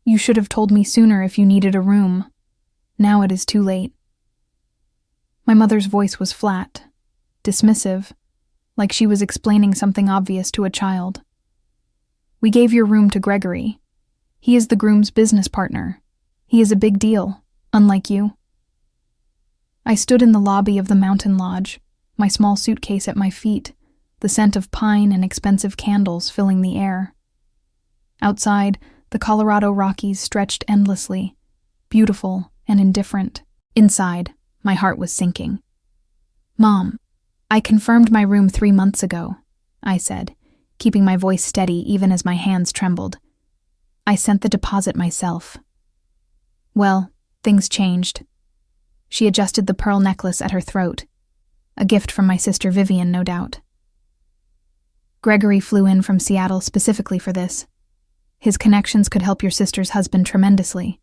You should have told me sooner if you needed a room. Now it is too late." My mother's voice was flat, dismissive, like she was explaining something obvious to a child. "We gave your room to Gregory. He is the groom's business partner. He is a big deal, unlike you." I stood in the lobby of the mountain lodge, my small suitcase at my feet, the scent of pine and expensive candles filling the air. Outside, the Colorado Rockies stretched endlessly, beautiful and indifferent. Inside, my heart was sinking. "Mom, I confirmed my room 3 months ago," I said, keeping my voice steady even as my hands trembled. "I sent the deposit myself." Well, things changed. She adjusted the pearl necklace at her throat, a gift from my sister Vivian, no doubt. "Gregory flew in from Seattle specifically for this. His connections could help your sister's husband tremendously.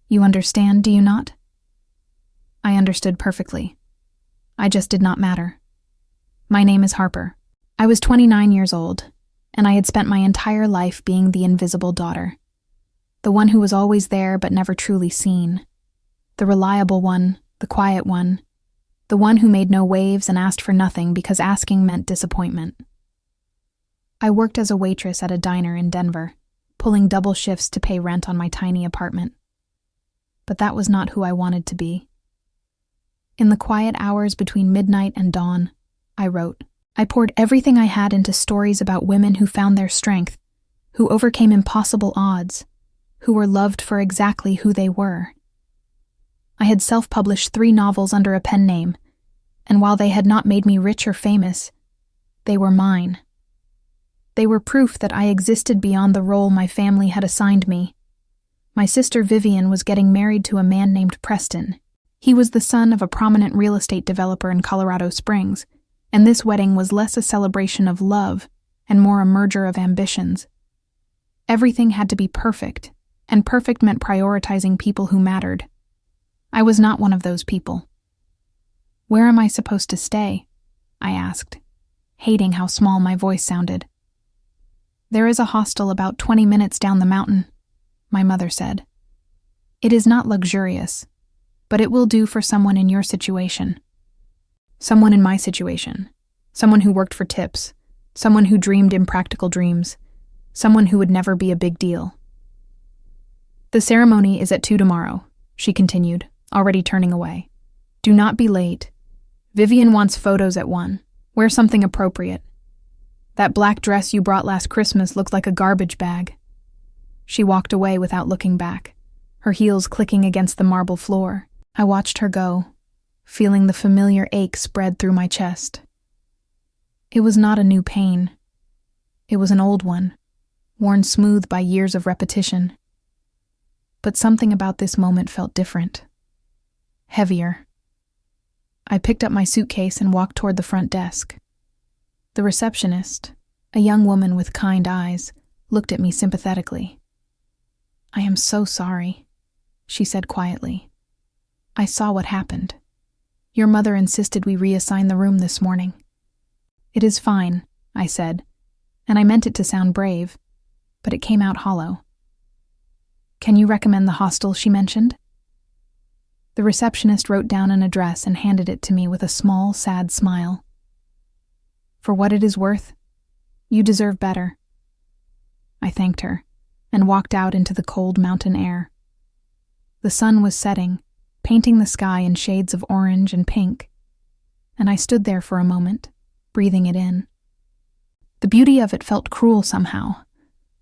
You understand, do you not?" I understood perfectly. I just did not matter. My name is Harper. I was 29 years old, and I had spent my entire life being the invisible daughter. The one who was always there but never truly seen. The reliable one, the quiet one. The one who made no waves and asked for nothing because asking meant disappointment. I worked as a waitress at a diner in Denver, pulling double shifts to pay rent on my tiny apartment. But that was not who I wanted to be. In the quiet hours between midnight and dawn, I wrote. I poured everything I had into stories about women who found their strength, who overcame impossible odds, who were loved for exactly who they were. I had self-published 3 novels under a pen name, and while they had not made me rich or famous, they were mine. They were proof that I existed beyond the role my family had assigned me. My sister Vivian was getting married to a man named Preston. He was the son of a prominent real estate developer in Colorado Springs, and this wedding was less a celebration of love and more a merger of ambitions. Everything had to be perfect, and perfect meant prioritizing people who mattered. I was not one of those people. "Where am I supposed to stay?" I asked, hating how small my voice sounded. "There is a hostel about 20 minutes down the mountain," my mother said. "It is not luxurious, but it will do for someone in your situation." Someone in my situation. Someone who worked for tips. Someone who dreamed impractical dreams. Someone who would never be a big deal. "The ceremony is at 2 tomorrow," she continued, already turning away. "Do not be late. Vivian wants photos at 1. Wear something appropriate. That black dress you brought last Christmas looks like a garbage bag." She walked away without looking back, her heels clicking against the marble floor. I watched her go, feeling the familiar ache spread through my chest. It was not a new pain. It was an old one, worn smooth by years of repetition. But something about this moment felt different. Heavier. I picked up my suitcase and walked toward the front desk. The receptionist, a young woman with kind eyes, looked at me sympathetically. "I am so sorry," she said quietly. "I saw what happened. Your mother insisted we reassign the room this morning." "It is fine," I said, and I meant it to sound brave, but it came out hollow. "Can you recommend the hostel she mentioned?" The receptionist wrote down an address and handed it to me with a small, sad smile. "For what it is worth, you deserve better." I thanked her and walked out into the cold mountain air. The sun was setting, painting the sky in shades of orange and pink, and I stood there for a moment, breathing it in. The beauty of it felt cruel somehow,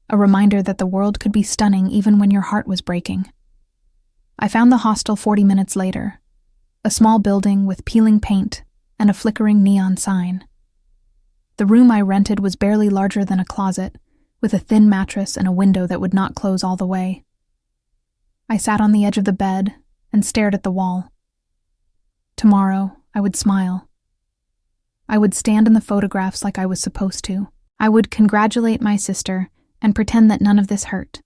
a reminder that the world could be stunning even when your heart was breaking. I found the hostel 40 minutes later, a small building with peeling paint and a flickering neon sign. The room I rented was barely larger than a closet, with a thin mattress and a window that would not close all the way. I sat on the edge of the bed and stared at the wall. Tomorrow, I would smile. I would stand in the photographs like I was supposed to. I would congratulate my sister and pretend that none of this hurt.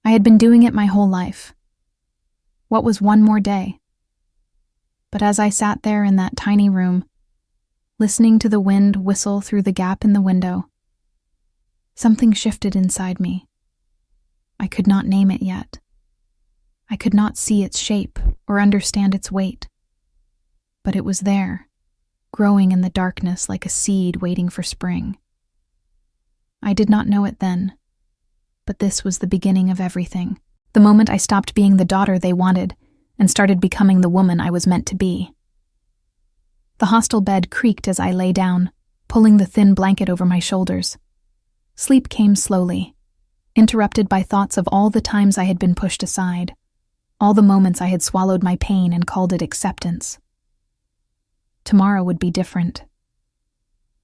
I had been doing it my whole life. What was one more day? But as I sat there in that tiny room, listening to the wind whistle through the gap in the window, something shifted inside me. I could not name it yet. I could not see its shape or understand its weight. But it was there, growing in the darkness like a seed waiting for spring. I did not know it then, but this was the beginning of everything. The moment I stopped being the daughter they wanted and started becoming the woman I was meant to be. The hostel bed creaked as I lay down, pulling the thin blanket over my shoulders. Sleep came slowly, interrupted by thoughts of all the times I had been pushed aside, all the moments I had swallowed my pain and called it acceptance. Tomorrow would be different.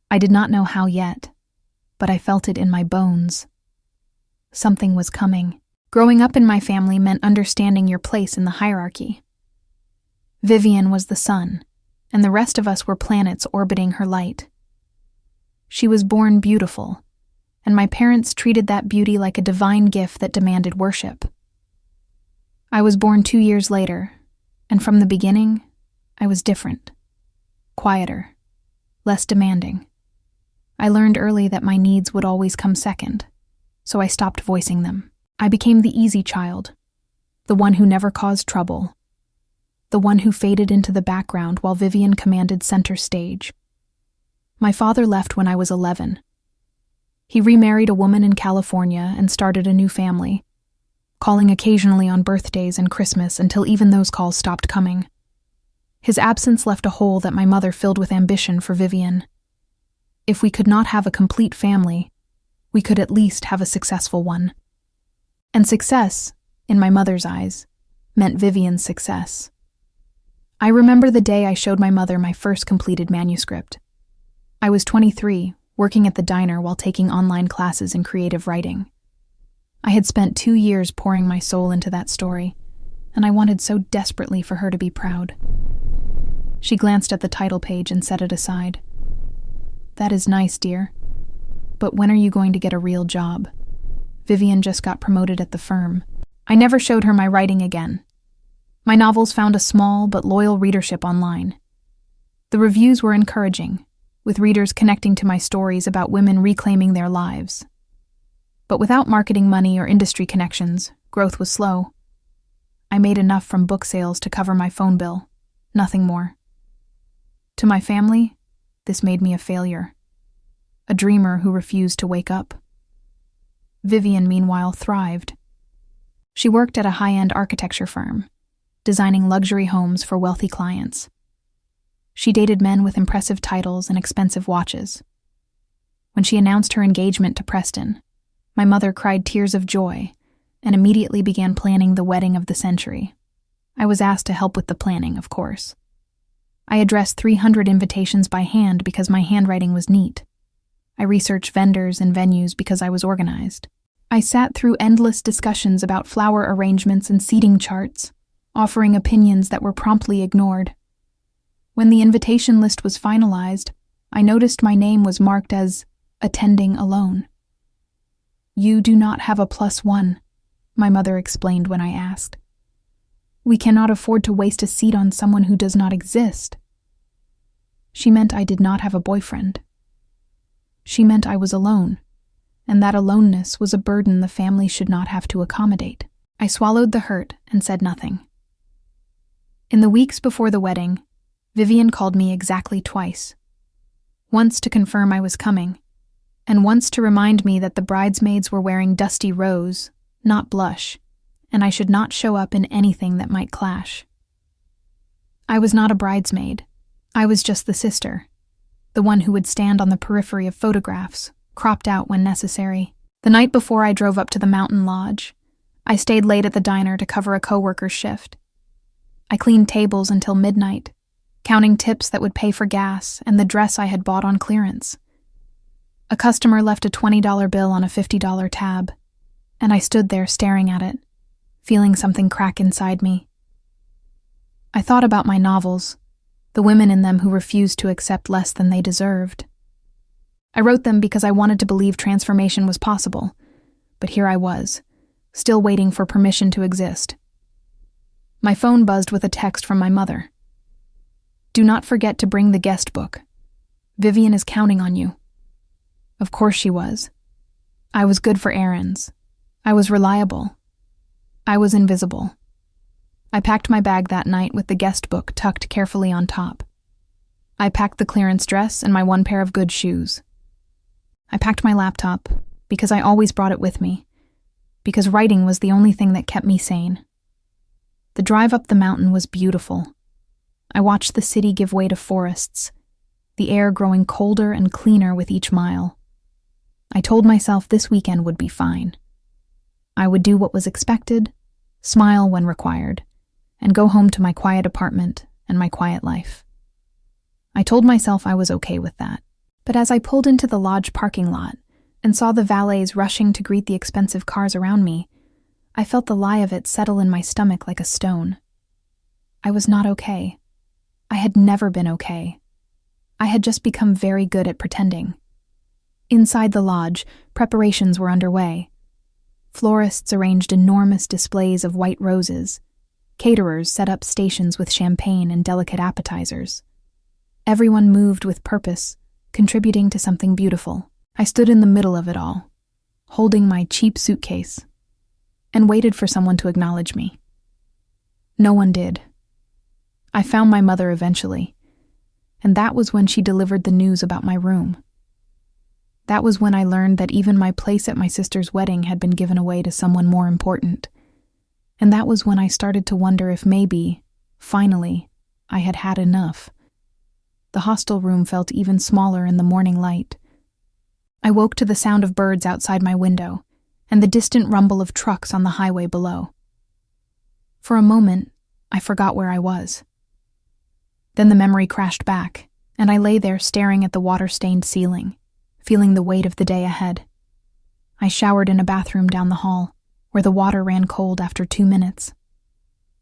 I did not know how yet, but I felt it in my bones. Something was coming. Growing up in my family meant understanding your place in the hierarchy. Vivian was the sun, and the rest of us were planets orbiting her light. She was born beautiful, and my parents treated that beauty like a divine gift that demanded worship. I was born 2 years later, and from the beginning, I was different, quieter, less demanding. I learned early that my needs would always come second, so I stopped voicing them. I became the easy child, the one who never caused trouble, the one who faded into the background while Vivian commanded center stage. My father left when I was 11. He remarried a woman in California and started a new family, calling occasionally on birthdays and Christmas until even those calls stopped coming. His absence left a hole that my mother filled with ambition for Vivian. If we could not have a complete family, we could at least have a successful one. And success, in my mother's eyes, meant Vivian's success. I remember the day I showed my mother my first completed manuscript. I was 23, working at the diner while taking online classes in creative writing. I had spent 2 years pouring my soul into that story, and I wanted so desperately for her to be proud. She glanced at the title page and set it aside. "That is nice, dear. But when are you going to get a real job? Vivian just got promoted at the firm." I never showed her my writing again. My novels found a small but loyal readership online. The reviews were encouraging, with readers connecting to my stories about women reclaiming their lives. But without marketing money or industry connections, growth was slow. I made enough from book sales to cover my phone bill, nothing more. To my family, this made me a failure, a dreamer who refused to wake up. Vivian, meanwhile, thrived. She worked at a high-end architecture firm, designing luxury homes for wealthy clients. She dated men with impressive titles and expensive watches. When she announced her engagement to Preston, my mother cried tears of joy and immediately began planning the wedding of the century. I was asked to help with the planning, of course. I addressed 300 invitations by hand because my handwriting was neat. I researched vendors and venues because I was organized. I sat through endless discussions about flower arrangements and seating charts, offering opinions that were promptly ignored. When the invitation list was finalized, I noticed my name was marked as attending alone. "You do not have a +1, my mother explained when I asked. "We cannot afford to waste a seat on someone who does not exist." She meant I did not have a boyfriend. She meant I was alone, and that aloneness was a burden the family should not have to accommodate. I swallowed the hurt and said nothing. In the weeks before the wedding, Vivian called me exactly twice. Once to confirm I was coming, and once to remind me that the bridesmaids were wearing dusty rose, not blush, and I should not show up in anything that might clash. I was not a bridesmaid. I was just the sister, the one who would stand on the periphery of photographs, cropped out when necessary. The night before I drove up to the mountain lodge, I stayed late at the diner to cover a coworker's shift. I cleaned tables until midnight, counting tips that would pay for gas and the dress I had bought on clearance. A customer left a $20 bill on a $50 tab, and I stood there staring at it, feeling something crack inside me. I thought about my novels, the women in them who refused to accept less than they deserved. I wrote them because I wanted to believe transformation was possible, but here I was, still waiting for permission to exist. My phone buzzed with a text from my mother. "Do not forget to bring the guest book. Vivian is counting on you." Of course she was. I was good for errands. I was reliable. I was invisible. I packed my bag that night with the guest book tucked carefully on top. I packed the clearance dress and my one pair of good shoes. I packed my laptop because I always brought it with me, because writing was the only thing that kept me sane. The drive up the mountain was beautiful. I watched the city give way to forests, the air growing colder and cleaner with each mile. I told myself this weekend would be fine. I would do what was expected, smile when required, and go home to my quiet apartment and my quiet life. I told myself I was okay with that. But as I pulled into the lodge parking lot and saw the valets rushing to greet the expensive cars around me, I felt the lie of it settle in my stomach like a stone. I was not okay. I had never been okay. I had just become very good at pretending. Inside the lodge, preparations were underway. Florists arranged enormous displays of white roses. Caterers set up stations with champagne and delicate appetizers. Everyone moved with purpose, contributing to something beautiful. I stood in the middle of it all, holding my cheap suitcase, and waited for someone to acknowledge me. No one did. I found my mother eventually, and that was when she delivered the news about my room. That was when I learned that even my place at my sister's wedding had been given away to someone more important. And that was when I started to wonder if maybe, finally, I had had enough. The hostel room felt even smaller in the morning light. I woke to the sound of birds outside my window and the distant rumble of trucks on the highway below. For a moment, I forgot where I was. Then the memory crashed back, and I lay there staring at the water-stained ceiling, feeling the weight of the day ahead. I showered in a bathroom down the hall, where the water ran cold after 2 minutes.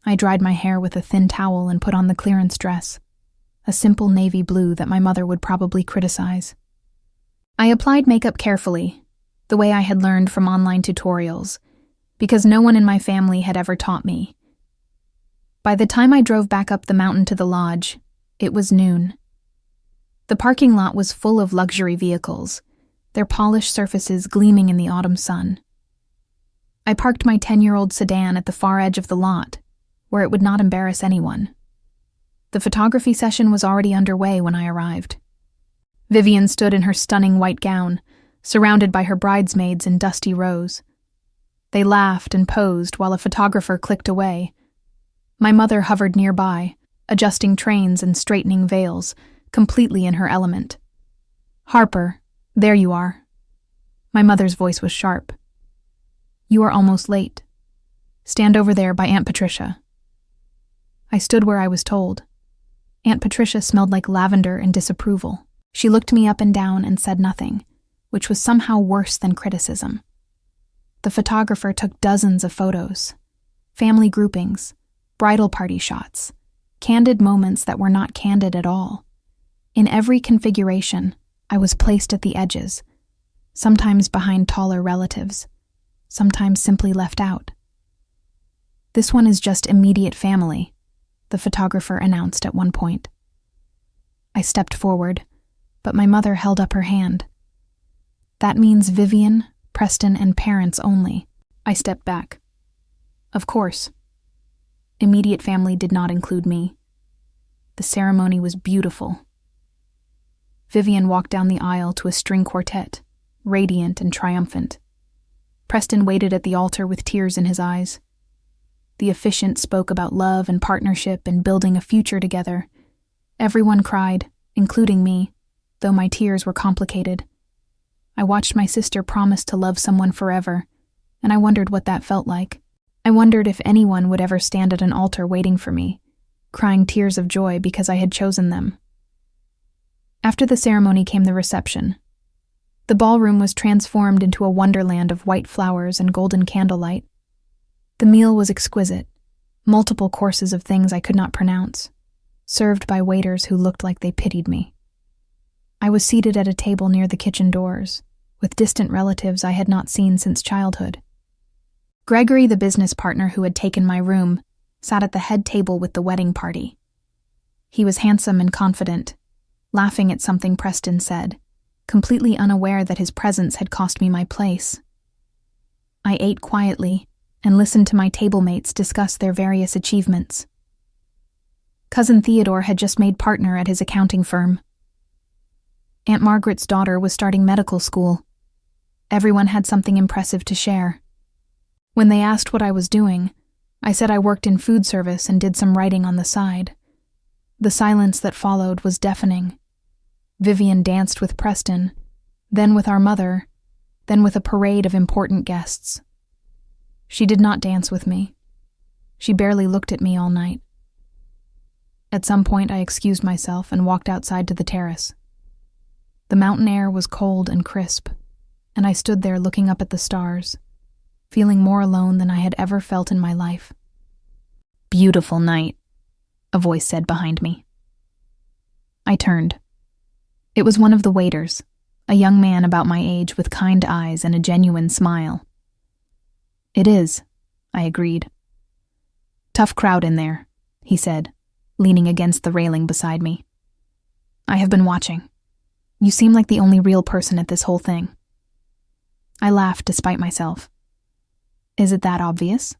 I dried my hair with a thin towel and put on the clearance dress, a simple navy blue that my mother would probably criticize. I applied makeup carefully, the way I had learned from online tutorials, because no one in my family had ever taught me. By the time I drove back up the mountain to the lodge, it was noon. The parking lot was full of luxury vehicles, their polished surfaces gleaming in the autumn sun. I parked my 10-year-old sedan at the far edge of the lot, where it would not embarrass anyone. The photography session was already underway when I arrived. Vivian stood in her stunning white gown, surrounded by her bridesmaids in dusty rows. They laughed and posed while a photographer clicked away. My mother hovered nearby, adjusting trains and straightening veils, completely in her element. "Harper, there you are." My mother's voice was sharp. "You are almost late. Stand over there by Aunt Patricia." I stood where I was told. Aunt Patricia smelled like lavender and disapproval. She looked me up and down and said nothing, which was somehow worse than criticism. The photographer took dozens of photos, family groupings, bridal party shots, candid moments that were not candid at all. In every configuration, I was placed at the edges, sometimes behind taller relatives, sometimes simply left out. "This one is just immediate family," the photographer announced at one point. I stepped forward, but my mother held up her hand. "That means Vivian, Preston, and parents only." I stepped back. Of course. Immediate family did not include me. The ceremony was beautiful. Vivian walked down the aisle to a string quartet, radiant and triumphant. Preston waited at the altar with tears in his eyes. The officiant spoke about love and partnership and building a future together. Everyone cried, including me, though my tears were complicated. I watched my sister promise to love someone forever, and I wondered what that felt like. I wondered if anyone would ever stand at an altar waiting for me, crying tears of joy because I had chosen them. After the ceremony came the reception. The ballroom was transformed into a wonderland of white flowers and golden candlelight. The meal was exquisite, multiple courses of things I could not pronounce, served by waiters who looked like they pitied me. I was seated at a table near the kitchen doors, with distant relatives I had not seen since childhood. Gregory, the business partner who had taken my room, sat at the head table with the wedding party. He was handsome and confident, laughing at something Preston said, completely unaware that his presence had cost me my place. I ate quietly and listened to my table mates discuss their various achievements. Cousin Theodore had just made partner at his accounting firm. Aunt Margaret's daughter was starting medical school. Everyone had something impressive to share. When they asked what I was doing, I said I worked in food service and did some writing on the side. The silence that followed was deafening. Vivian danced with Preston, then with our mother, then with a parade of important guests. She did not dance with me. She barely looked at me all night. At some point, I excused myself and walked outside to the terrace. The mountain air was cold and crisp, and I stood there looking up at the stars, feeling more alone than I had ever felt in my life. "Beautiful night," a voice said behind me. I turned. It was one of the waiters, a young man about my age with kind eyes and a genuine smile. "It is," I agreed. "Tough crowd in there," he said, leaning against the railing beside me. "I have been watching. You seem like the only real person at this whole thing." I laughed despite myself. Is it that obvious?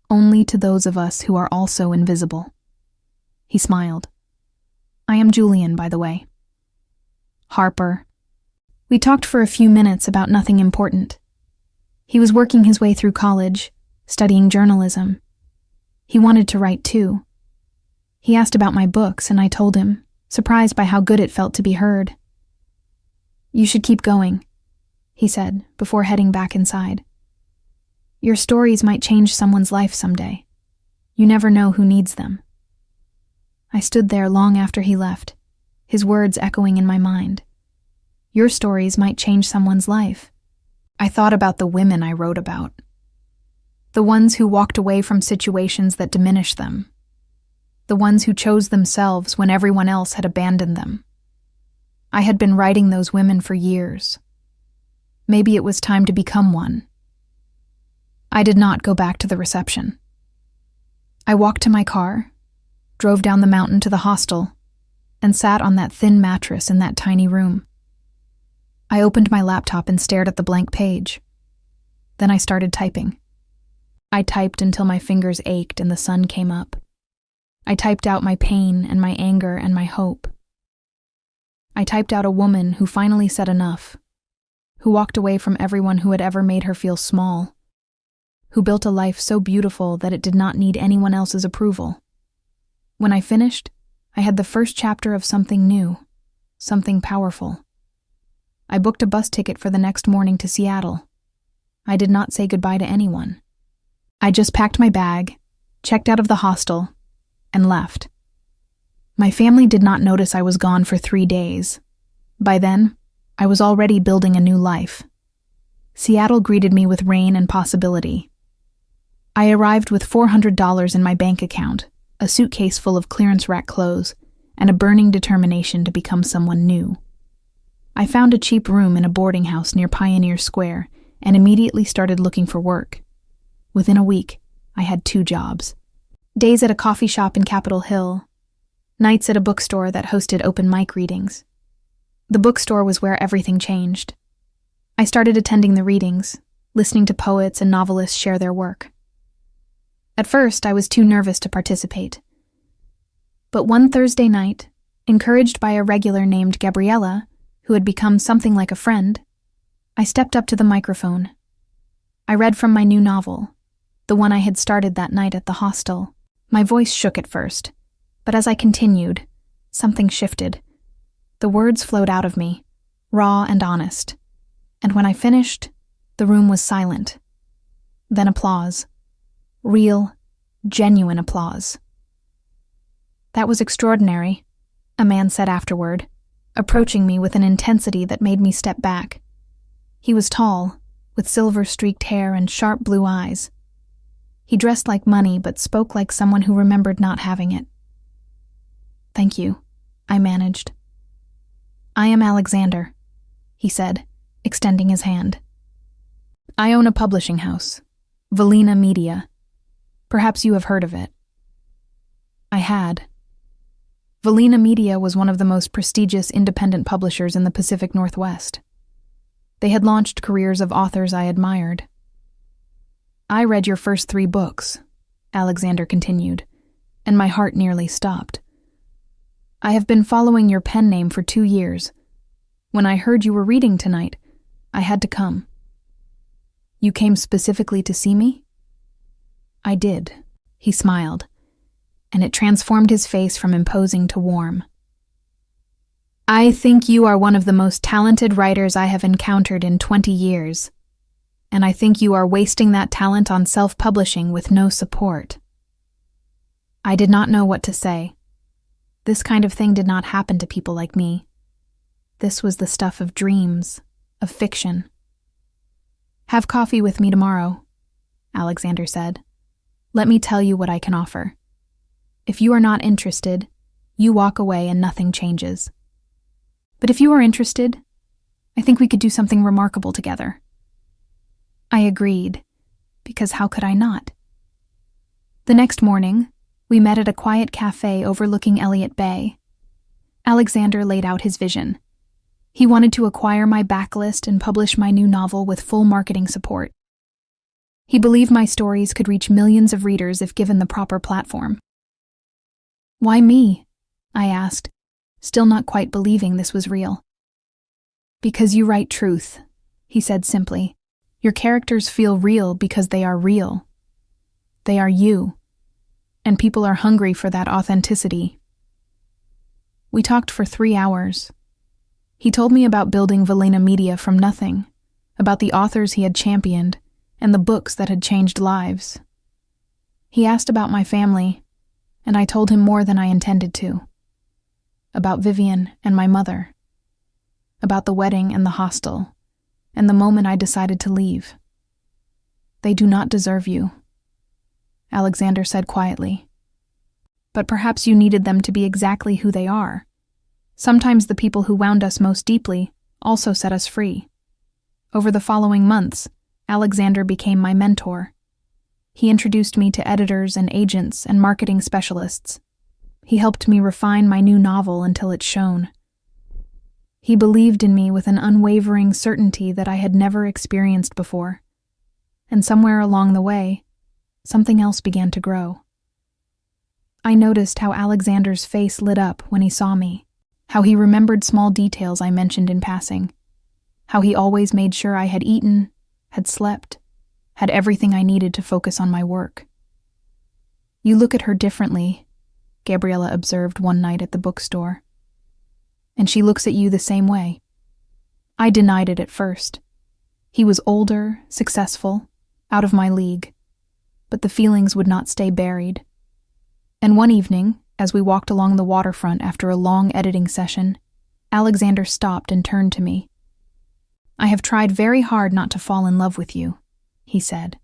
Only to those of us who are also invisible. He smiled. "I am Julian, by the way." Harper. We talked for a few minutes about nothing important. He was working his way through college, studying journalism. He wanted to write too. He asked about my books, and I told him, surprised by how good it felt to be heard. "You should keep going," he said, before heading back inside. "Your stories might change someone's life someday. You never know who needs them." I stood there long after he left, his words echoing in my mind. Your stories might change someone's life. I thought about the women I wrote about. The ones who walked away from situations that diminished them. The ones who chose themselves when everyone else had abandoned them. I had been writing those women for years. Maybe it was time to become one. I did not go back to the reception. I walked to my car, drove down the mountain to the hostel, and sat on that thin mattress in that tiny room. I opened my laptop and stared at the blank page. Then I started typing. I typed until my fingers ached and the sun came up. I typed out my pain and my anger and my hope. I typed out a woman who finally said enough, who walked away from everyone who had ever made her feel small, who built a life so beautiful that it did not need anyone else's approval. When I finished, I had the first chapter of something new, something powerful. I booked a bus ticket for the next morning to Seattle. I did not say goodbye to anyone. I just packed my bag, checked out of the hostel, and left. My family did not notice I was gone for 3 days. By then, I was already building a new life. Seattle greeted me with rain and possibility. I arrived with $400 in my bank account, a suitcase full of clearance rack clothes, and a burning determination to become someone new. I found a cheap room in a boarding house near Pioneer Square and immediately started looking for work. Within a week, I had 2 jobs. Days at a coffee shop in Capitol Hill, nights at a bookstore that hosted open mic readings. The bookstore was where everything changed. I started attending the readings, listening to poets and novelists share their work. At first, I was too nervous to participate. But one Thursday night, encouraged by a regular named Gabriella, who had become something like a friend, I stepped up to the microphone. I read from my new novel, the one I had started that night at the hostel. My voice shook at first, but as I continued, something shifted. The words flowed out of me, raw and honest, and when I finished, the room was silent. Then applause. Real, genuine applause. "That was extraordinary," a man said afterward, approaching me with an intensity that made me step back. He was tall, with silver-streaked hair and sharp blue eyes. He dressed like money but spoke like someone who remembered not having it. "Thank you," I managed. "I am Alexander," he said, extending his hand. "I own a publishing house, Valina Media. Perhaps you have heard of it." I had. Valina Media was one of the most prestigious independent publishers in the Pacific Northwest. They had launched careers of authors I admired, I read your first 3 books, Alexander continued, and my heart nearly stopped. I have been following your pen name for 2 years. When I heard you were reading tonight, I had to come. You came specifically to see me? I did, he smiled, and it transformed his face from imposing to warm. I think you are one of the most talented writers I have encountered in 20 years, and I think you are wasting that talent on self-publishing with no support. I did not know what to say. This kind of thing did not happen to people like me. This was the stuff of dreams, of fiction. Have coffee with me tomorrow, Alexander said. Let me tell you what I can offer. If you are not interested, you walk away and nothing changes. But if you are interested, I think we could do something remarkable together. I agreed, because how could I not? The next morning, we met at a quiet cafe overlooking Elliott Bay. Alexander laid out his vision. He wanted to acquire my backlist and publish my new novel with full marketing support. He believed my stories could reach millions of readers if given the proper platform. Why me? I asked, still not quite believing this was real. Because you write truth, he said simply. Your characters feel real because they are real. They are you, and people are hungry for that authenticity. We talked for 3 hours. He told me about building Velena Media from nothing, about the authors he had championed, and the books that had changed lives. He asked about my family, and I told him more than I intended to. About Vivian and my mother. About the wedding and the hostel, and the moment I decided to leave. They do not deserve you, Alexander said quietly. But perhaps you needed them to be exactly who they are. Sometimes the people who wound us most deeply also set us free. Over the following months, Alexander became my mentor. He introduced me to editors and agents and marketing specialists. He helped me refine my new novel until it shone. He believed in me with an unwavering certainty that I had never experienced before. And somewhere along the way, something else began to grow. I noticed how Alexander's face lit up when he saw me, how he remembered small details I mentioned in passing, how he always made sure I had eaten, had slept, had everything I needed to focus on my work. You look at her differently, Gabriella observed one night at the bookstore. And she looks at you the same way. I denied it at first. He was older, successful, out of my league. But the feelings would not stay buried. And one evening, as we walked along the waterfront after a long editing session, Alexander stopped and turned to me. I have tried very hard not to fall in love with you, he said.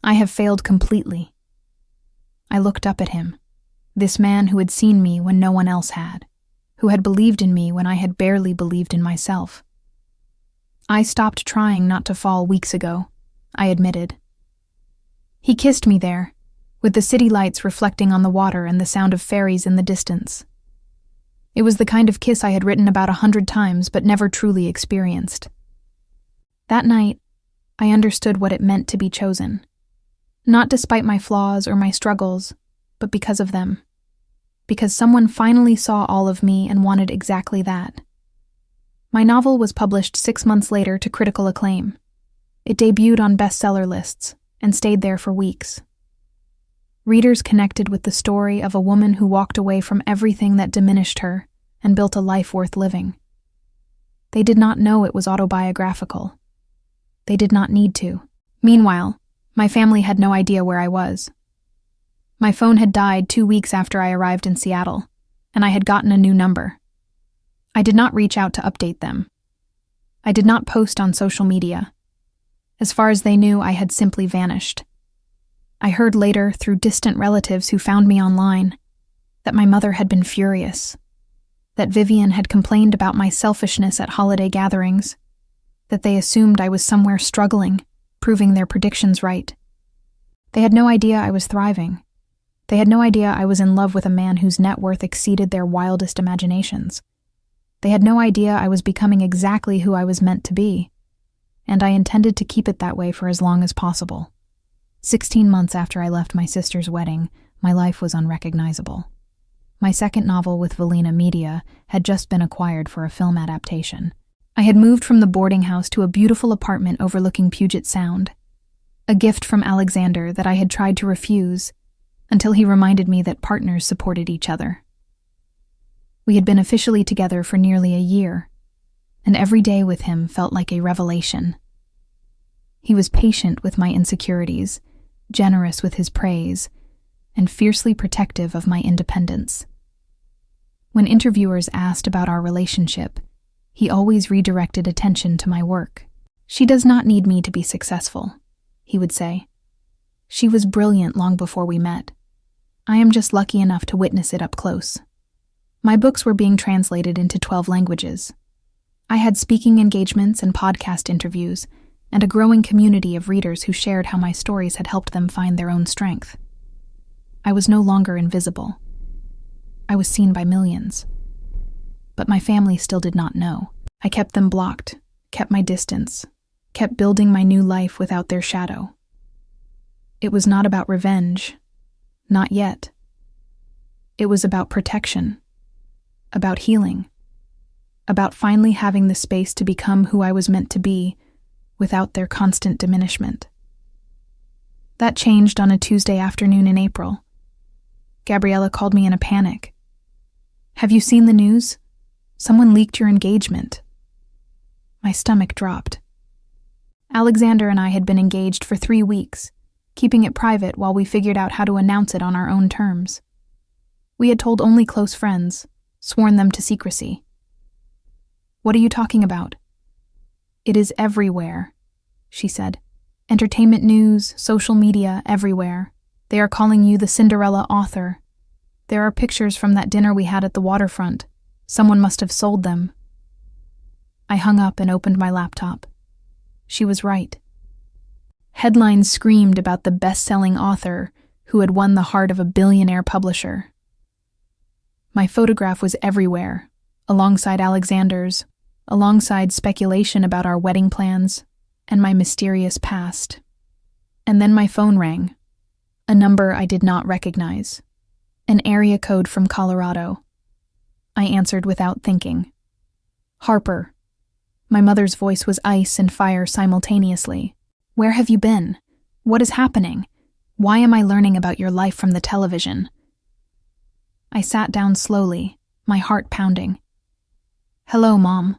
I have failed completely. I looked up at him, this man who had seen me when no one else had, who had believed in me when I had barely believed in myself. I stopped trying not to fall weeks ago, I admitted. He kissed me there, with the city lights reflecting on the water and the sound of ferries in the distance. It was the kind of kiss I had written about 100 times but never truly experienced. That night, I understood what it meant to be chosen. Not despite my flaws or my struggles, but because of them. Because someone finally saw all of me and wanted exactly that. My novel was published 6 months later to critical acclaim. It debuted on bestseller lists and stayed there for weeks. Readers connected with the story of a woman who walked away from everything that diminished her and built a life worth living. They did not know it was autobiographical. They did not need to. Meanwhile, my family had no idea where I was. My phone had died 2 weeks after I arrived in Seattle, and I had gotten a new number. I did not reach out to update them. I did not post on social media. As far as they knew, I had simply vanished. I heard later, through distant relatives who found me online, that my mother had been furious, that Vivian had complained about my selfishness at holiday gatherings, that they assumed I was somewhere struggling, proving their predictions right. They had no idea I was thriving. They had no idea I was in love with a man whose net worth exceeded their wildest imaginations. They had no idea I was becoming exactly who I was meant to be, and I intended to keep it that way for as long as possible. 16 months after I left my sister's wedding, my life was unrecognizable. My second novel with Valina Media had just been acquired for a film adaptation. I had moved from the boarding house to a beautiful apartment overlooking Puget Sound, a gift from Alexander that I had tried to refuse until he reminded me that partners supported each other. We had been officially together for nearly a year, and every day with him felt like a revelation. He was patient with my insecurities, generous with his praise, and fiercely protective of my independence. When interviewers asked about our relationship, he always redirected attention to my work. "She does not need me to be successful," he would say. "She was brilliant long before we met. I am just lucky enough to witness it up close." My books were being translated into 12 languages. I had speaking engagements and podcast interviews, and a growing community of readers who shared how my stories had helped them find their own strength. I was no longer invisible. I was seen by millions. But my family still did not know. I kept them blocked, kept my distance, kept building my new life without their shadow. It was not about revenge. Not yet. It was about protection, about healing, about finally having the space to become who I was meant to be without their constant diminishment. That changed on a Tuesday afternoon in April. Gabriella called me in a panic. "Have you seen the news? Someone leaked your engagement." My stomach dropped. Alexander and I had been engaged for 3 weeks, keeping it private while we figured out how to announce it on our own terms. We had told only close friends, sworn them to secrecy. "What are you talking about?" "It is everywhere," she said. "Entertainment news, social media, everywhere. They are calling you the Cinderella author. There are pictures from that dinner we had at the waterfront. Someone must have sold them." I hung up and opened my laptop. She was right. Headlines screamed about the best-selling author who had won the heart of a billionaire publisher. My photograph was everywhere, alongside Alexander's, alongside speculation about our wedding plans and my mysterious past. And then my phone rang, a number I did not recognize, an area code from Colorado. I answered without thinking. "Harper." My mother's voice was ice and fire simultaneously. "Where have you been? What is happening? Why am I learning about your life from the television?" I sat down slowly, my heart pounding. "Hello, Mom."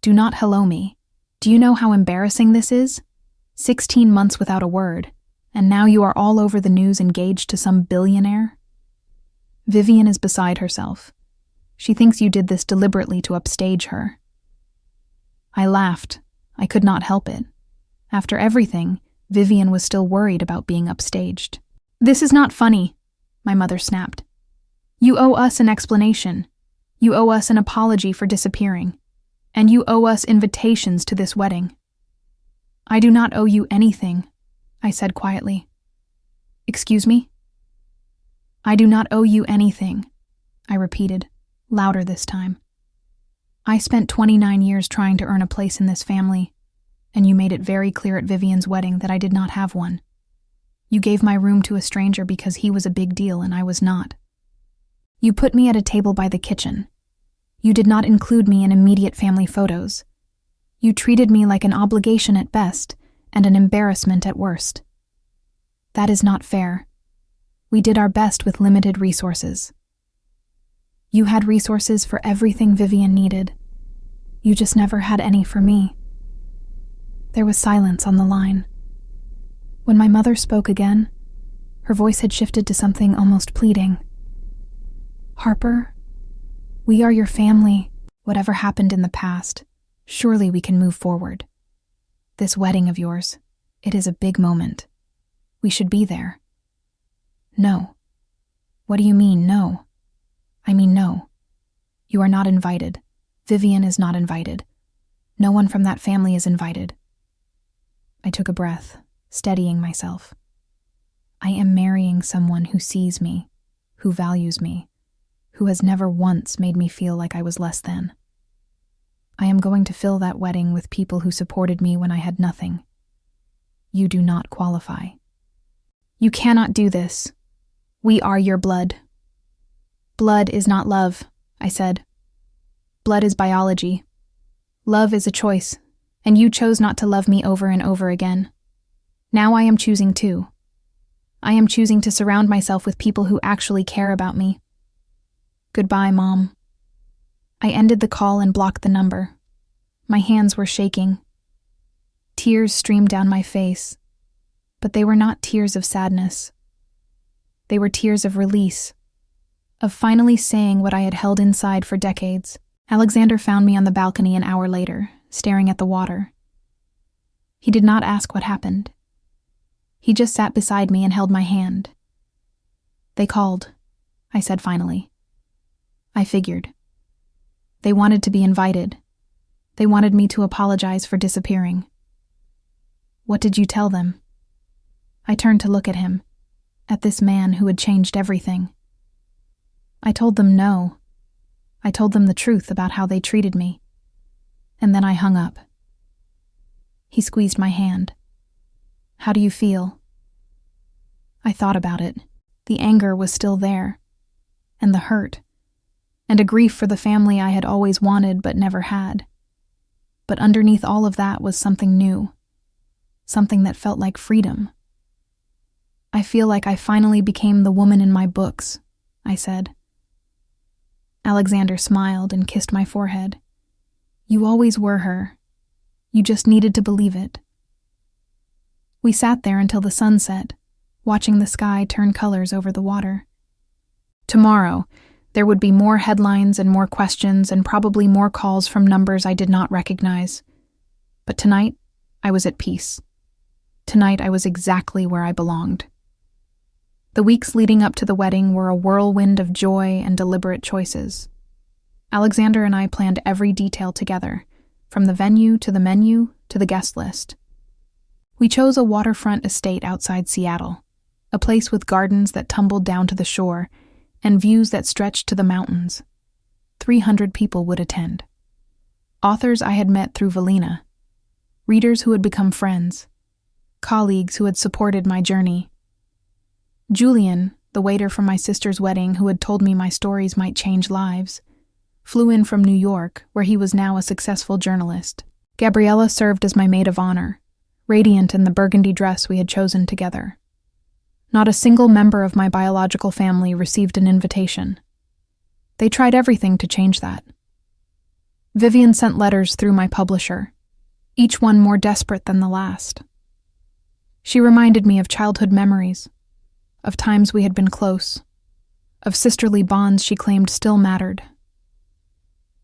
"Do not hello me. Do you know how embarrassing this is? 16 months without a word, and now you are all over the news engaged to some billionaire?" Vivian is beside herself. She thinks you did this deliberately to upstage her. I laughed. I could not help it. After everything, Vivian was still worried about being upstaged. "This is not funny," my mother snapped. "You owe us an explanation. You owe us an apology for disappearing. And you owe us invitations to this wedding." "I do not owe you anything," I said quietly. "Excuse me?" "I do not owe you anything," I repeated, louder this time. "I spent 29 years trying to earn a place in this family, and you made it very clear at Vivian's wedding that I did not have one. You gave my room to a stranger because he was a big deal and I was not. You put me at a table by the kitchen. You did not include me in immediate family photos. You treated me like an obligation at best and an embarrassment at worst. That is not fair. We did our best with limited resources. You had resources for everything Vivian needed. You just never had any for me." There was silence on the line. When my mother spoke again, her voice had shifted to something almost pleading. "Harper, we are your family. Whatever happened in the past, surely we can move forward. This wedding of yours, it is a big moment. We should be there." "No." "What do you mean, no?" "I mean no. You are not invited. Vivian is not invited. No one from that family is invited." I took a breath, steadying myself. I am marrying someone who sees me, who values me, who has never once made me feel like I was less than. I am going to fill that wedding with people who supported me when I had nothing. You do not qualify. You cannot do this. We are your blood. Blood is not love, I said. Blood is biology. Love is a choice, and you chose not to love me over and over again. Now I am choosing too. I am choosing to surround myself with people who actually care about me. Goodbye, Mom. I ended the call and blocked the number. My hands were shaking. Tears streamed down my face, but they were not tears of sadness. They were tears of release, of finally saying what I had held inside for decades. Alexander found me on the balcony an hour later, staring at the water. He did not ask what happened. He just sat beside me and held my hand. They called, I said finally. I figured. They wanted to be invited. They wanted me to apologize for disappearing. What did you tell them? I turned to look at him, at this man who had changed everything. I told them no. I told them the truth about how they treated me. And then I hung up. He squeezed my hand. How do you feel? I thought about it. The anger was still there, and the hurt, and a grief for the family I had always wanted but never had. But underneath all of that was something new, something that felt like freedom. I feel like I finally became the woman in my books, I said. Alexander smiled and kissed my forehead. You always were her. You just needed to believe it. We sat there until the sun set, watching the sky turn colors over the water. Tomorrow, there would be more headlines and more questions and probably more calls from numbers I did not recognize. But tonight, I was at peace. Tonight, I was exactly where I belonged. The weeks leading up to the wedding were a whirlwind of joy and deliberate choices. Alexander and I planned every detail together, from the venue to the menu to the guest list. We chose a waterfront estate outside Seattle, a place with gardens that tumbled down to the shore and views that stretched to the mountains. 300 people would attend. Authors I had met through Valina, readers who had become friends, colleagues who had supported my journey. Julian, the waiter from my sister's wedding who had told me my stories might change lives, flew in from New York, where he was now a successful journalist. Gabriella served as my maid of honor, radiant in the burgundy dress we had chosen together. Not a single member of my biological family received an invitation. They tried everything to change that. Vivian sent letters through my publisher, each one more desperate than the last. She reminded me of childhood memories, of times we had been close, of sisterly bonds she claimed still mattered.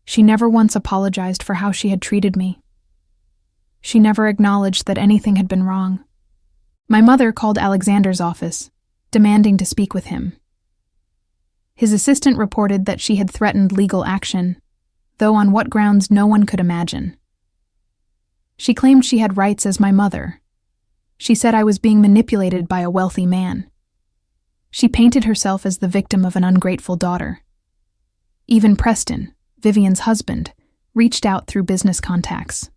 She never once apologized for how she had treated me. She never acknowledged that anything had been wrong. My mother called Alexander's office, demanding to speak with him. His assistant reported that she had threatened legal action, though on what grounds no one could imagine. She claimed she had rights as my mother. She said I was being manipulated by a wealthy man. She painted herself as the victim of an ungrateful daughter. Even Preston, Vivian's husband, reached out through business contacts.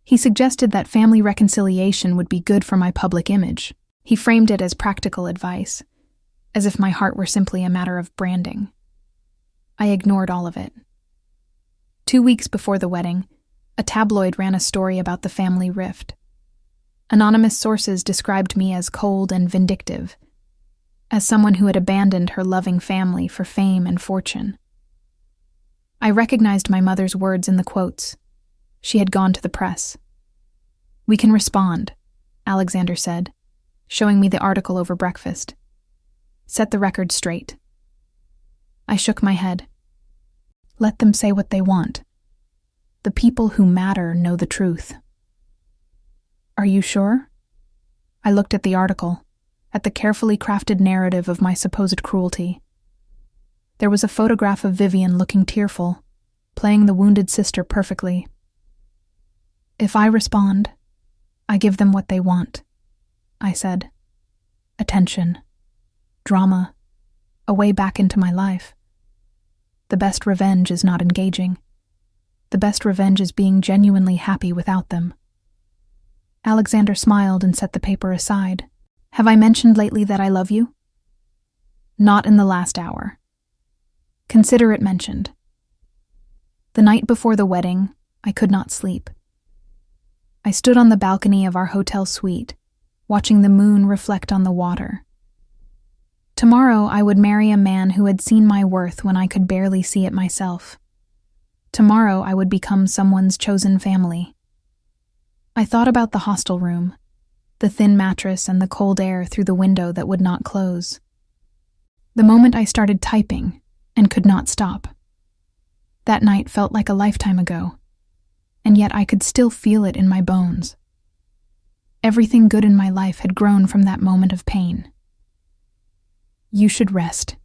He suggested that family reconciliation would be good for my public image. He framed it as practical advice, as if my heart were simply a matter of branding. I ignored all of it. 2 weeks before the wedding, a tabloid ran a story about the family rift. Anonymous sources described me as cold and vindictive, as someone who had abandoned her loving family for fame and fortune. I recognized my mother's words in the quotes. She had gone to the press. "We can respond," Alexander said, showing me the article over breakfast. "Set the record straight." I shook my head. Let them say what they want. The people who matter know the truth. Are you sure? I looked at the article, at the carefully crafted narrative of my supposed cruelty. There was a photograph of Vivian looking tearful, playing the wounded sister perfectly. If I respond, I give them what they want, I said. Attention, drama, a way back into my life. The best revenge is not engaging. The best revenge is being genuinely happy without them. Alexander smiled and set the paper aside. Have I mentioned lately that I love you? Not in the last hour. Consider it mentioned. The night before the wedding, I could not sleep. I stood on the balcony of our hotel suite, watching the moon reflect on the water. Tomorrow I would marry a man who had seen my worth when I could barely see it myself. Tomorrow I would become someone's chosen family. I thought about the hostel room, the thin mattress and the cold air through the window that would not close. The moment I started typing and could not stop. That night felt like a lifetime ago, and yet I could still feel it in my bones. Everything good in my life had grown from that moment of pain. You should rest,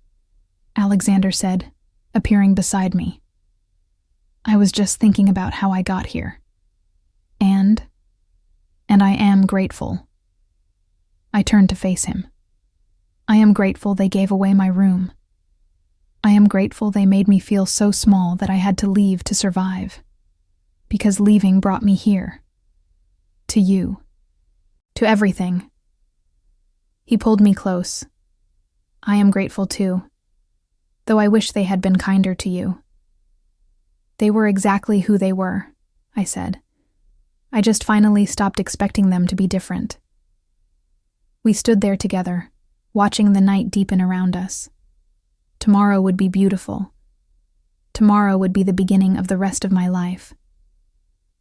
Alexander said, appearing beside me. I was just thinking about how I got here. And I am grateful. I turned to face him. I am grateful they gave away my room. I am grateful they made me feel so small that I had to leave to survive. Because leaving brought me here. To you. To everything. He pulled me close. I am grateful too, though I wish they had been kinder to you. They were exactly who they were, I said. I just finally stopped expecting them to be different. We stood there together, watching the night deepen around us. Tomorrow would be beautiful. Tomorrow would be the beginning of the rest of my life.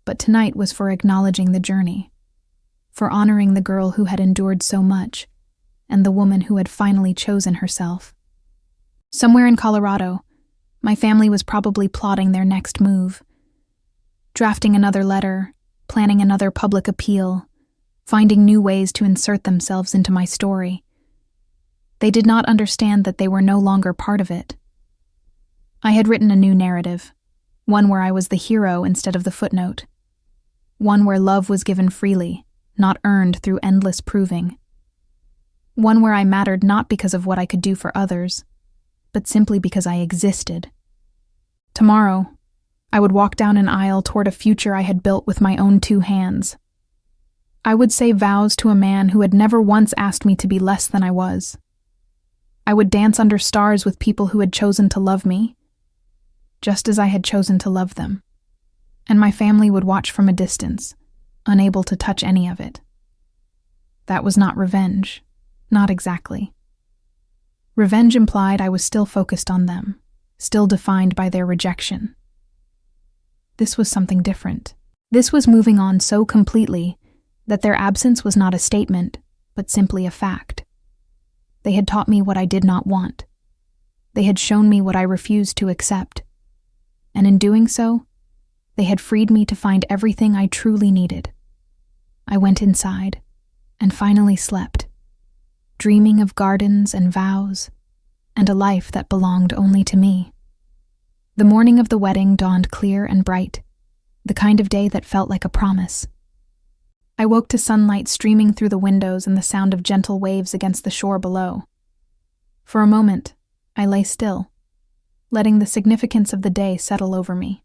But tonight was for acknowledging the journey, for honoring the girl who had endured so much, and the woman who had finally chosen herself. Somewhere in Colorado, my family was probably plotting their next move, drafting another letter, planning another public appeal, finding new ways to insert themselves into my story. They did not understand that they were no longer part of it. I had written a new narrative, one where I was the hero instead of the footnote, one where love was given freely, not earned through endless proving. One where I mattered not because of what I could do for others, but simply because I existed. Tomorrow, I would walk down an aisle toward a future I had built with my own 2 hands. I would say vows to a man who had never once asked me to be less than I was. I would dance under stars with people who had chosen to love me, just as I had chosen to love them. And my family would watch from a distance, unable to touch any of it. That was not revenge. Not exactly. Revenge implied I was still focused on them, still defined by their rejection. This was something different. This was moving on so completely that their absence was not a statement, but simply a fact. They had taught me what I did not want. They had shown me what I refused to accept. And in doing so, they had freed me to find everything I truly needed. I went inside and finally slept, dreaming of gardens and vows, and a life that belonged only to me. The morning of the wedding dawned clear and bright, the kind of day that felt like a promise. I woke to sunlight streaming through the windows and the sound of gentle waves against the shore below. For a moment, I lay still, letting the significance of the day settle over me.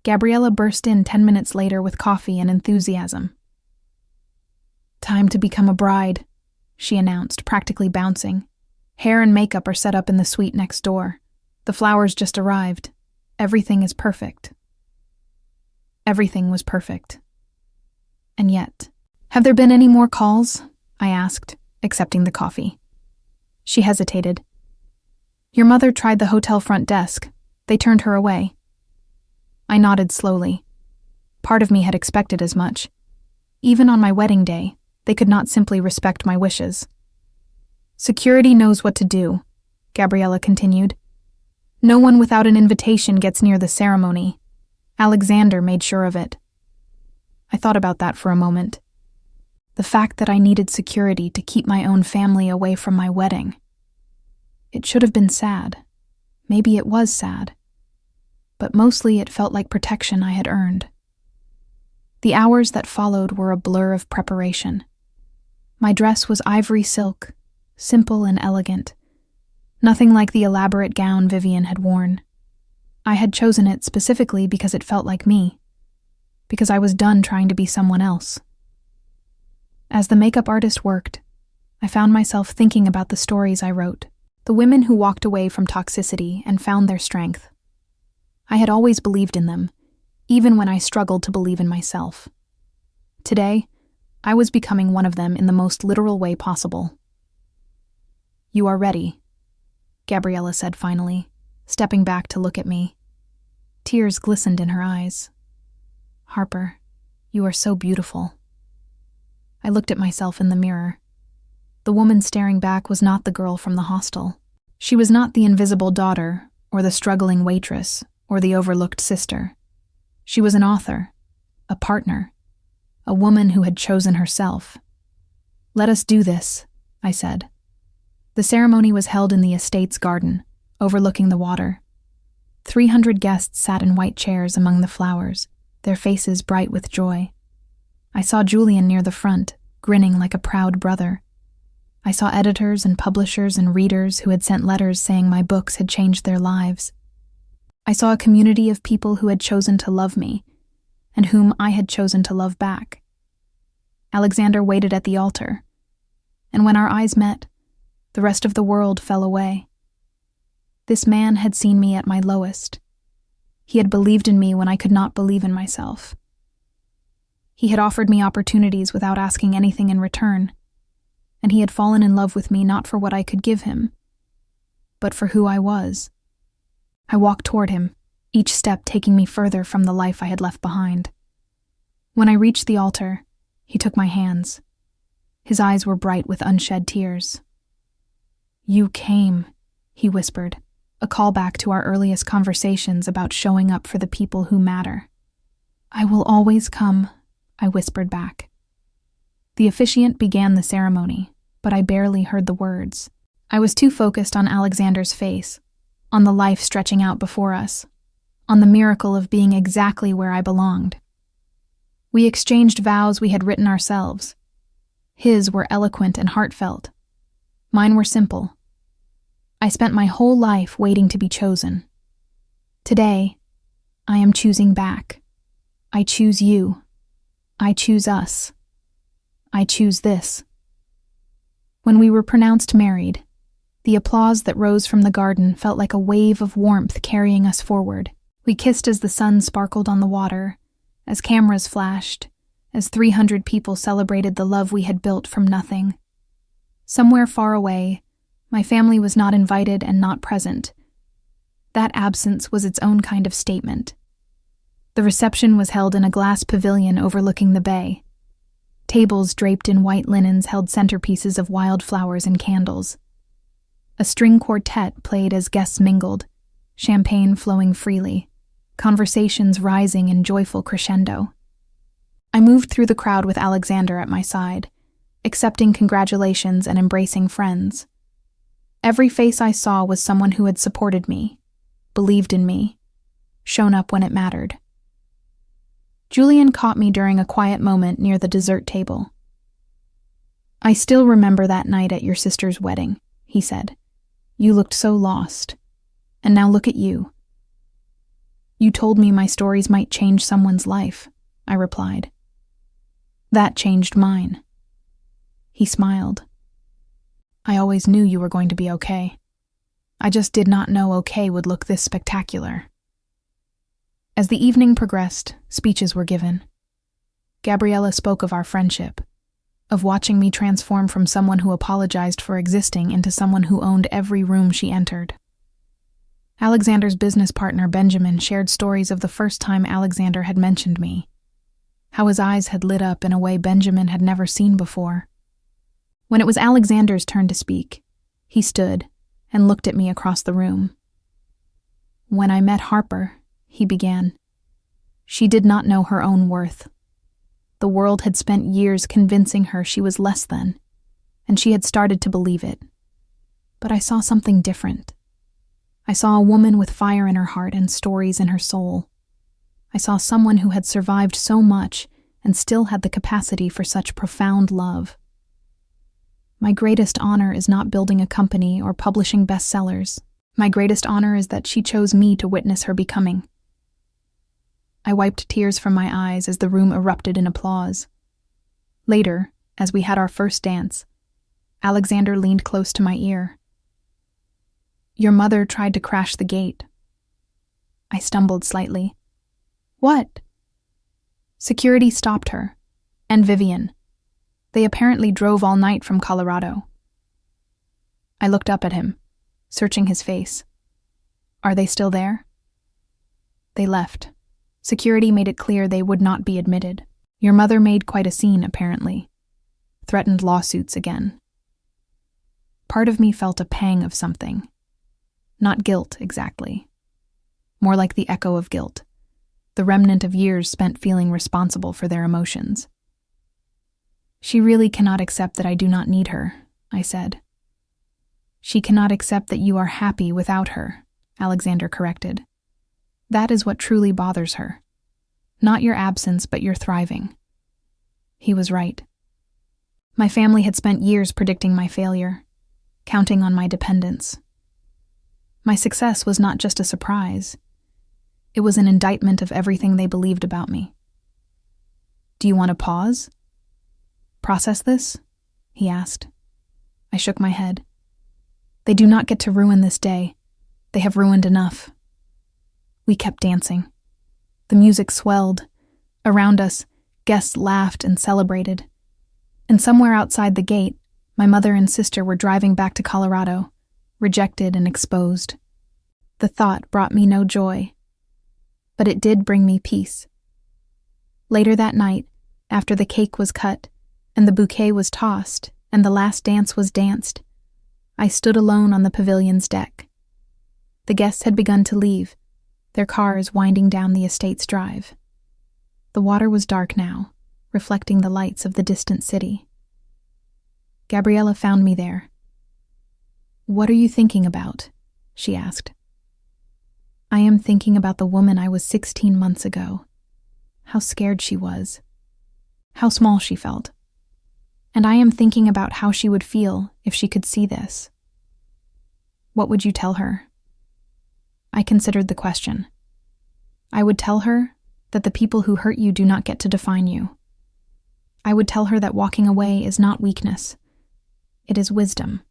Gabriella burst in 10 minutes later with coffee and enthusiasm. Time to become a bride, she announced, practically bouncing. Hair and makeup are set up in the suite next door. The flowers just arrived. Everything is perfect. Everything was perfect. And yet, have there been any more calls? I asked, accepting the coffee. She hesitated. Your mother tried the hotel front desk. They turned her away. I nodded slowly. Part of me had expected as much. Even on my wedding day, they could not simply respect my wishes. Security knows what to do, Gabriella continued. No one without an invitation gets near the ceremony. Alexander made sure of it. I thought about that for a moment. The fact that I needed security to keep my own family away from my wedding. It should have been sad. Maybe it was sad. But mostly it felt like protection I had earned. The hours that followed were a blur of preparation. My dress was ivory silk, simple and elegant. Nothing like the elaborate gown Vivian had worn. I had chosen it specifically because it felt like me, because I was done trying to be someone else. As the makeup artist worked, I found myself thinking about the stories I wrote, the women who walked away from toxicity and found their strength. I had always believed in them, even when I struggled to believe in myself. Today, I was becoming one of them in the most literal way possible. "You are ready," Gabriella said finally, stepping back to look at me. Tears glistened in her eyes. "Harper, you are so beautiful." I looked at myself in the mirror. The woman staring back was not the girl from the hostel. She was not the invisible daughter, or the struggling waitress, or the overlooked sister. She was an author, a partner, a woman who had chosen herself. "Let us do this," I said. The ceremony was held in the estate's garden, overlooking the water. 300 guests sat in white chairs among the flowers, their faces bright with joy. I saw Julian near the front, grinning like a proud brother. I saw editors and publishers and readers who had sent letters saying my books had changed their lives. I saw a community of people who had chosen to love me, and whom I had chosen to love back. Alexander waited at the altar, and when our eyes met, the rest of the world fell away. This man had seen me at my lowest. He had believed in me when I could not believe in myself. He had offered me opportunities without asking anything in return, and he had fallen in love with me not for what I could give him, but for who I was. I walked toward him, each step taking me further from the life I had left behind. When I reached the altar, he took my hands. His eyes were bright with unshed tears. "You came," he whispered, a callback to our earliest conversations about showing up for the people who matter. "I will always come," I whispered back. The officiant began the ceremony, but I barely heard the words. I was too focused on Alexander's face, on the life stretching out before us, on the miracle of being exactly where I belonged. We exchanged vows we had written ourselves. His were eloquent and heartfelt. Mine were simple. I spent my whole life waiting to be chosen. Today, I am choosing back. I choose you. I choose us. I choose this. When we were pronounced married, the applause that rose from the garden felt like a wave of warmth carrying us forward. We kissed as the sun sparkled on the water, as cameras flashed, as 300 people celebrated the love we had built from nothing. Somewhere far away, my family was not invited and not present. That absence was its own kind of statement. The reception was held in a glass pavilion overlooking the bay. Tables draped in white linens held centerpieces of wildflowers and candles. A string quartet played as guests mingled, champagne flowing freely, conversations rising in joyful crescendo. I moved through the crowd with Alexander at my side, accepting congratulations and embracing friends. Every face I saw was someone who had supported me, believed in me, shown up when it mattered. Julian caught me during a quiet moment near the dessert table. "I still remember that night at your sister's wedding," he said. "You looked so lost. And now look at you." "You told me my stories might change someone's life," I replied. "That changed mine." He smiled. "I always knew you were going to be okay. I just did not know okay would look this spectacular." As the evening progressed, speeches were given. Gabriella spoke of our friendship, of watching me transform from someone who apologized for existing into someone who owned every room she entered. Alexander's business partner, Benjamin, shared stories of the first time Alexander had mentioned me, how his eyes had lit up in a way Benjamin had never seen before. When it was Alexander's turn to speak, he stood and looked at me across the room. "When I met Harper," he began, "she did not know her own worth. The world had spent years convincing her she was less than, and she had started to believe it. But I saw something different. I saw a woman with fire in her heart and stories in her soul. I saw someone who had survived so much and still had the capacity for such profound love. My greatest honor is not building a company or publishing bestsellers. My greatest honor is that she chose me to witness her becoming." I wiped tears from my eyes as the room erupted in applause. Later, as we had our first dance, Alexander leaned close to my ear. "Your mother tried to crash the gate." I stumbled slightly. "What?" "Security stopped her. And Vivian. They apparently drove all night from Colorado." I looked up at him, searching his face. "Are they still there?" "They left. Security made it clear they would not be admitted. Your mother made quite a scene, apparently. Threatened lawsuits again." Part of me felt a pang of something. Not guilt, exactly. More like the echo of guilt, the remnant of years spent feeling responsible for their emotions. "She really cannot accept that I do not need her," I said. "She cannot accept that you are happy without her," Alexander corrected. "That is what truly bothers her. Not your absence, but your thriving." He was right. My family had spent years predicting my failure, counting on my dependence. My success was not just a surprise. It was an indictment of everything they believed about me. "Do you want to pause? Process this?" he asked. I shook my head. "They do not get to ruin this day. They have ruined enough." We kept dancing. The music swelled. Around us, guests laughed and celebrated. And somewhere outside the gate, my mother and sister were driving back to Colorado, rejected and exposed. The thought brought me no joy, but it did bring me peace. Later that night, after the cake was cut, and the bouquet was tossed, and the last dance was danced, I stood alone on the pavilion's deck. The guests had begun to leave, their cars winding down the estate's drive. The water was dark now, reflecting the lights of the distant city. Gabriella found me there. "What are you thinking about?" she asked. "I am thinking about the woman I was 16 months ago. How scared she was. How small she felt. And I am thinking about how she would feel if she could see this." "What would you tell her?" I considered the question. I would tell her that the people who hurt you do not get to define you. I would tell her that walking away is not weakness. It is wisdom.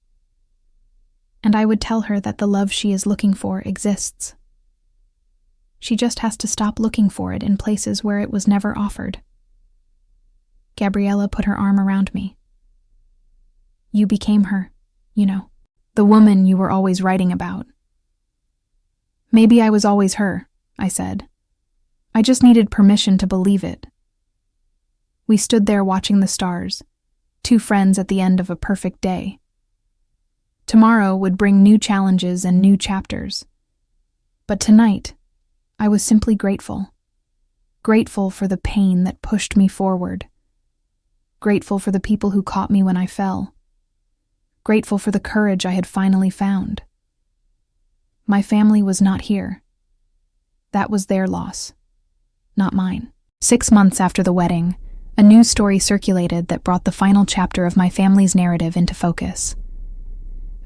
And I would tell her that the love she is looking for exists. She just has to stop looking for it in places where it was never offered. Gabriella put her arm around me. "You became her, the woman you were always writing about." "Maybe I was always her," I said. "I just needed permission to believe it." We stood there watching the stars, two friends at the end of a perfect day. Tomorrow would bring new challenges and new chapters. But tonight, I was simply grateful. Grateful for the pain that pushed me forward. Grateful for the people who caught me when I fell. Grateful for the courage I had finally found. My family was not here. That was their loss, not mine. 6 months after the wedding, a news story circulated that brought the final chapter of my family's narrative into focus.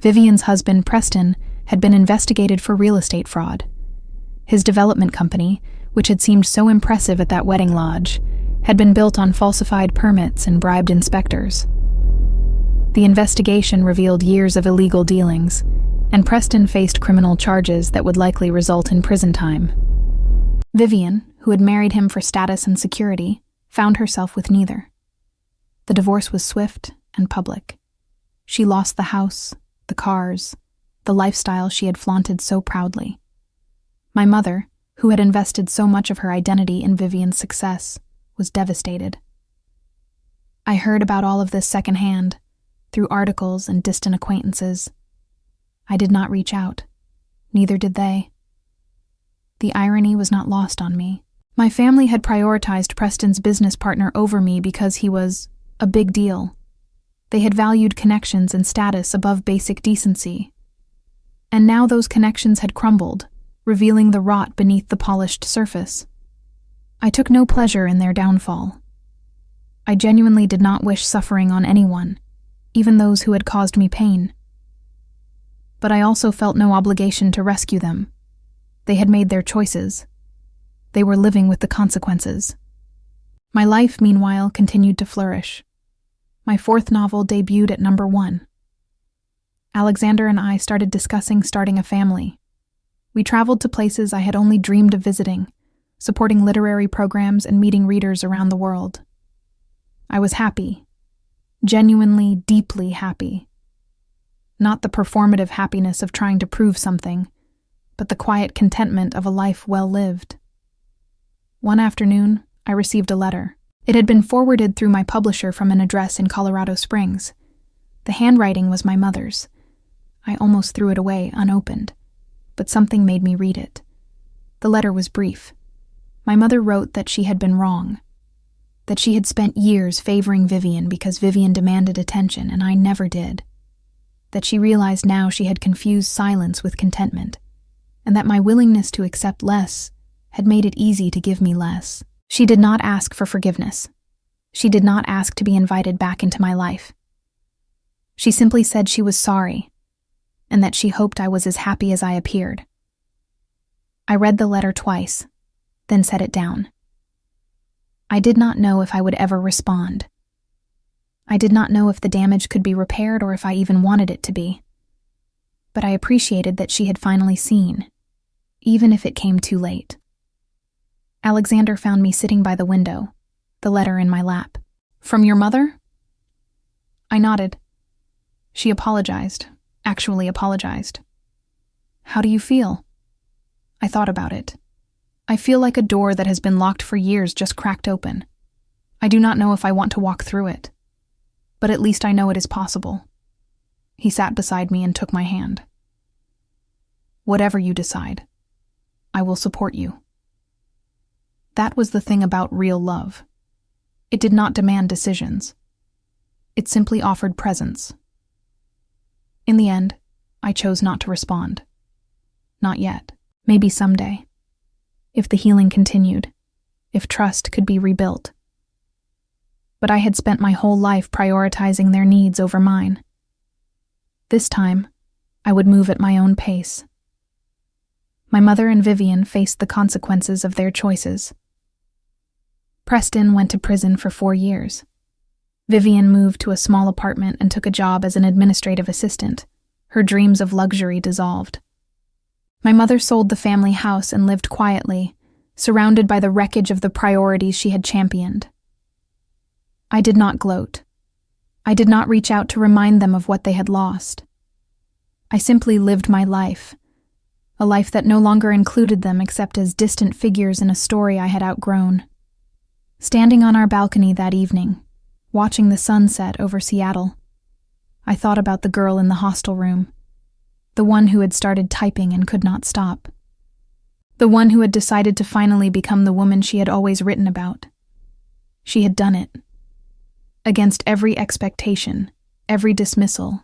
Vivian's husband, Preston, had been investigated for real estate fraud. His development company, which had seemed so impressive at that wedding lodge, had been built on falsified permits and bribed inspectors. The investigation revealed years of illegal dealings, and Preston faced criminal charges that would likely result in prison time. Vivian, who had married him for status and security, found herself with neither. The divorce was swift and public. She lost the house, the cars, the lifestyle she had flaunted so proudly. My mother, who had invested so much of her identity in Vivian's success, was devastated. I heard about all of this secondhand, through articles and distant acquaintances. I did not reach out. Neither did they. The irony was not lost on me. My family had prioritized Preston's business partner over me because he was a big deal. They had valued connections and status above basic decency. And now those connections had crumbled, revealing the rot beneath the polished surface. I took no pleasure in their downfall. I genuinely did not wish suffering on anyone, even those who had caused me pain. But I also felt no obligation to rescue them. They had made their choices. They were living with the consequences. My life, meanwhile, continued to flourish. My fourth novel debuted at #1. Alexander and I started discussing starting a family. We traveled to places I had only dreamed of visiting, supporting literary programs and meeting readers around the world. I was happy. Genuinely, deeply happy. Not the performative happiness of trying to prove something, but the quiet contentment of a life well lived. One afternoon, I received a letter. It had been forwarded through my publisher from an address in Colorado Springs. The handwriting was my mother's. I almost threw it away unopened, but something made me read it. The letter was brief. My mother wrote that she had been wrong, that she had spent years favoring Vivian because Vivian demanded attention and I never did, that she realized now she had confused silence with contentment, and that my willingness to accept less had made it easy to give me less. She did not ask for forgiveness. She did not ask to be invited back into my life. She simply said she was sorry, and that she hoped I was as happy as I appeared. I read the letter twice, then set it down. I did not know if I would ever respond. I did not know if the damage could be repaired or if I even wanted it to be. But I appreciated that she had finally seen, even if it came too late. Alexander found me sitting by the window, the letter in my lap. "From your mother?" I nodded. She apologized, actually apologized. "How do you feel?" I thought about it. "I feel like a door that has been locked for years just cracked open. I do not know if I want to walk through it, but at least I know it is possible." He sat beside me and took my hand. "Whatever you decide, I will support you." That was the thing about real love. It did not demand decisions. It simply offered presence. In the end, I chose not to respond. Not yet. Maybe someday. If the healing continued, if trust could be rebuilt. But I had spent my whole life prioritizing their needs over mine. This time, I would move at my own pace. My mother and Vivian faced the consequences of their choices. Preston went to prison for 4 years. Vivian moved to a small apartment and took a job as an administrative assistant. Her dreams of luxury dissolved. My mother sold the family house and lived quietly, surrounded by the wreckage of the priorities she had championed. I did not gloat. I did not reach out to remind them of what they had lost. I simply lived my life, a life that no longer included them except as distant figures in a story I had outgrown. Standing on our balcony that evening, watching the sunset over Seattle, I thought about the girl in the hostel room, the one who had started typing and could not stop, the one who had decided to finally become the woman she had always written about. She had done it. Against every expectation, every dismissal,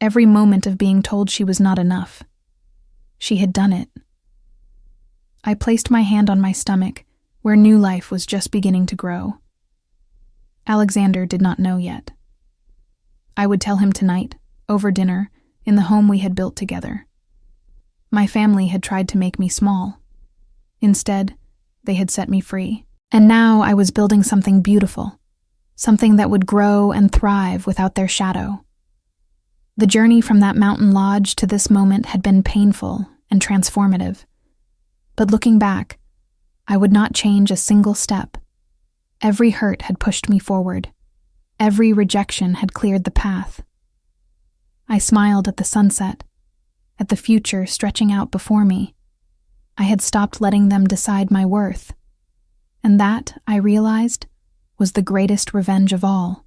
every moment of being told she was not enough. She had done it. I placed my hand on my stomach, where new life was just beginning to grow. Alexander did not know yet. I would tell him tonight, over dinner, in the home we had built together. My family had tried to make me small. Instead, they had set me free. And now I was building something beautiful, something that would grow and thrive without their shadow. The journey from that mountain lodge to this moment had been painful and transformative. But looking back, I would not change a single step. Every hurt had pushed me forward. Every rejection had cleared the path. I smiled at the sunset, at the future stretching out before me. I had stopped letting them decide my worth. And that, I realized, was the greatest revenge of all.